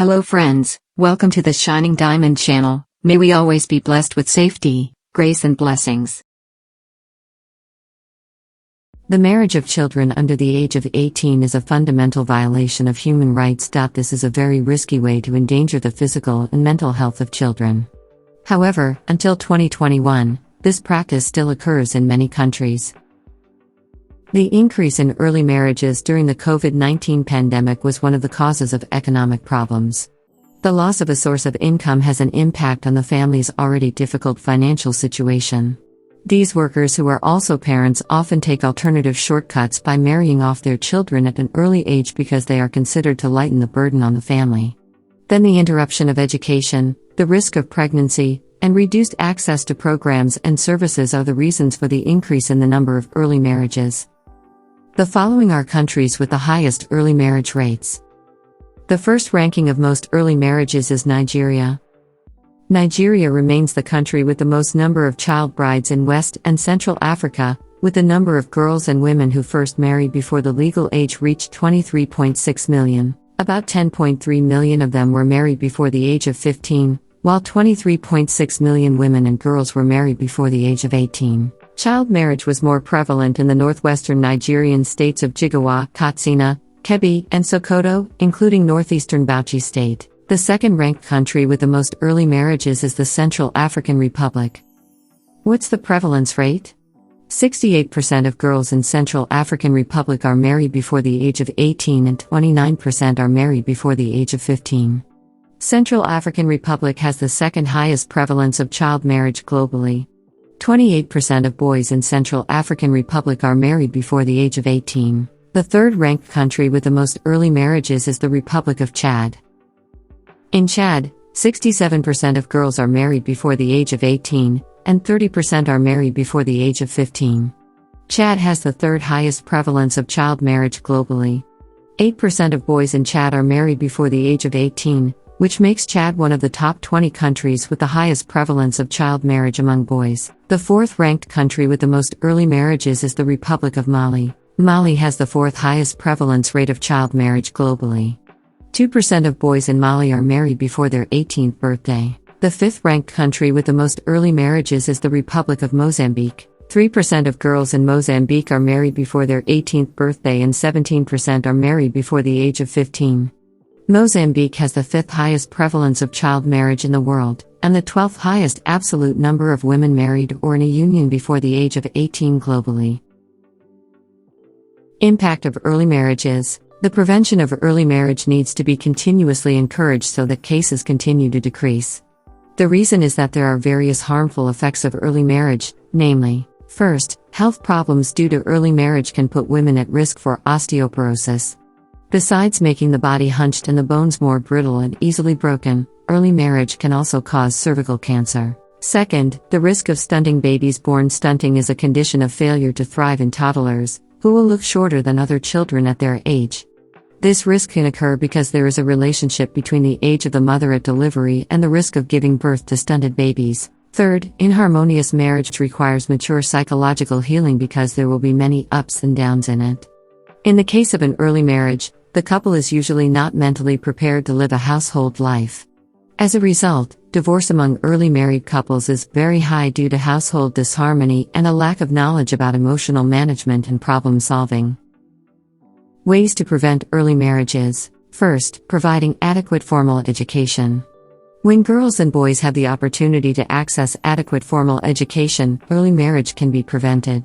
Hello friends, welcome to the Shining Diamond channel. May we always be blessed with safety, grace and blessings. The marriage of children under the age of 18 is a fundamental violation of human rights. This is a very risky way to endanger the physical and mental health of children. However, until 2021, this practice still occurs in many countries. The increase in early marriages during the COVID-19 pandemic was one of the causes of economic problems. The loss of a source of income has an impact on the family's already difficult financial situation. These workers who are also parents often take alternative shortcuts by marrying off their children at an early age because they are considered to lighten the burden on the family. Then the interruption of education, the risk of pregnancy, and reduced access to programs and services are the reasons for the increase in the number of early marriages. The following are countries with the highest early marriage rates. The first ranking of most early marriages is Nigeria. Nigeria remains the country with the most number of child brides in West and Central Africa, with the number of girls and women who first married before the legal age reached 23.6 million. About 10.3 million of them were married before the age of 15, while 23.6 million women and girls were married before the age of 18. Child marriage was more prevalent in the northwestern Nigerian states of Jigawa, Katsina, Kebbi, and Sokoto, including northeastern Bauchi state. The second-ranked country with the most early marriages is the Central African Republic. What's the prevalence rate? 68% of girls in Central African Republic are married before the age of 18 and 29% are married before the age of 15. Central African Republic has the second highest prevalence of child marriage globally. 28% of boys in Central African Republic are married before the age of 18. The third-ranked country with the most early marriages is the Republic of Chad. In Chad, 67% of girls are married before the age of 18, and 30% are married before the age of 15. Chad has the third highest prevalence of child marriage globally. 8% of boys in Chad are married before the age of 18, which makes Chad one of the top 20 countries with the highest prevalence of child marriage among boys. The fourth-ranked country with the most early marriages is the Republic of Mali. Mali has the fourth highest prevalence rate of child marriage globally. 2% of boys in Mali are married before their 18th birthday. The fifth-ranked country with the most early marriages is the Republic of Mozambique. 3% of girls in Mozambique are married before their 18th birthday and 17% are married before the age of 15. Mozambique has the fifth highest prevalence of child marriage in the world, and the 12th highest absolute number of women married or in a union before the age of 18 globally. Impact of early marriages. The prevention of early marriage needs to be continuously encouraged so that cases continue to decrease. The reason is that there are various harmful effects of early marriage, namely, first, health problems due to early marriage can put women at risk for osteoporosis. Besides making the body hunched and the bones more brittle and easily broken, early marriage can also cause cervical cancer. Second, the risk of stunting babies. Born stunting is a condition of failure to thrive in toddlers, who will look shorter than other children at their age. This risk can occur because there is a relationship between the age of the mother at delivery and the risk of giving birth to stunted babies. Third, inharmonious marriage requires mature psychological healing because there will be many ups and downs in it. In the case of an early marriage, the couple is usually not mentally prepared to live a household life. As a result, divorce among early married couples is very high due to household disharmony and a lack of knowledge about emotional management and problem solving. Ways to prevent early marriages. First, providing adequate formal education. When girls and boys have the opportunity to access adequate formal education, early marriage can be prevented.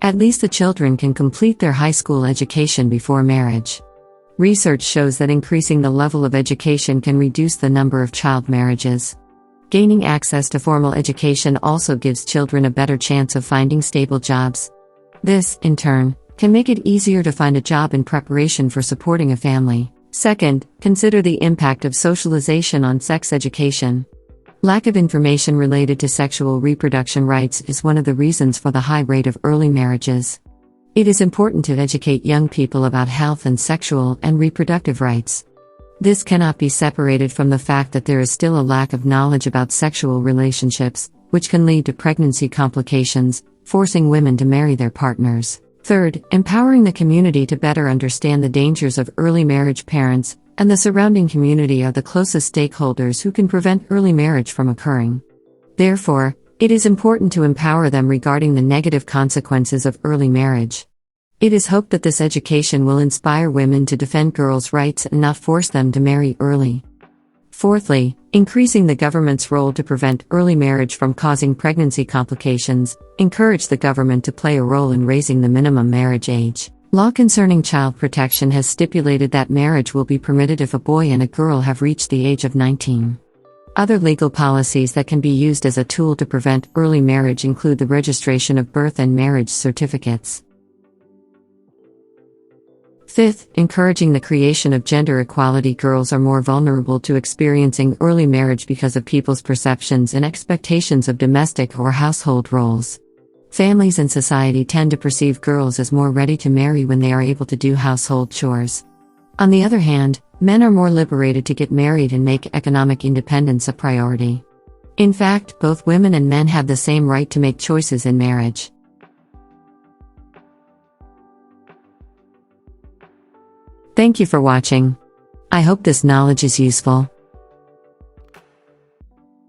At least the children can complete their high school education before marriage. Research shows that increasing the level of education can reduce the number of child marriages. Gaining access to formal education also gives children a better chance of finding stable jobs. This, in turn, can make it easier to find a job in preparation for supporting a family. Second, consider the impact of socialization on sex education. Lack of information related to sexual reproduction rights is one of the reasons for the high rate of early marriages. It is important to educate young people about health and sexual and reproductive rights. This cannot be separated from the fact that there is still a lack of knowledge about sexual relationships, which can lead to pregnancy complications, forcing women to marry their partners. Third, empowering the community to better understand the dangers of early marriage. Parents, and the surrounding community are the closest stakeholders who can prevent early marriage from occurring. Therefore, it is important to empower them regarding the negative consequences of early marriage. It is hoped that this education will inspire women to defend girls' rights and not force them to marry early. Fourthly, increasing the government's role to prevent early marriage from causing pregnancy complications. Encourage the government to play a role in raising the minimum marriage age. Law concerning child protection has stipulated that marriage will be permitted if a boy and a girl have reached the age of 19. Other legal policies that can be used as a tool to prevent early marriage include the registration of birth and marriage certificates. Fifth, encouraging the creation of gender equality. Girls are more vulnerable to experiencing early marriage because of people's perceptions and expectations of domestic or household roles. Families and society tend to perceive girls as more ready to marry when they are able to do household chores. On the other hand, men are more liberated to get married and make economic independence a priority. In fact, both women and men have the same right to make choices in marriage. Thank you for watching. I hope this knowledge is useful.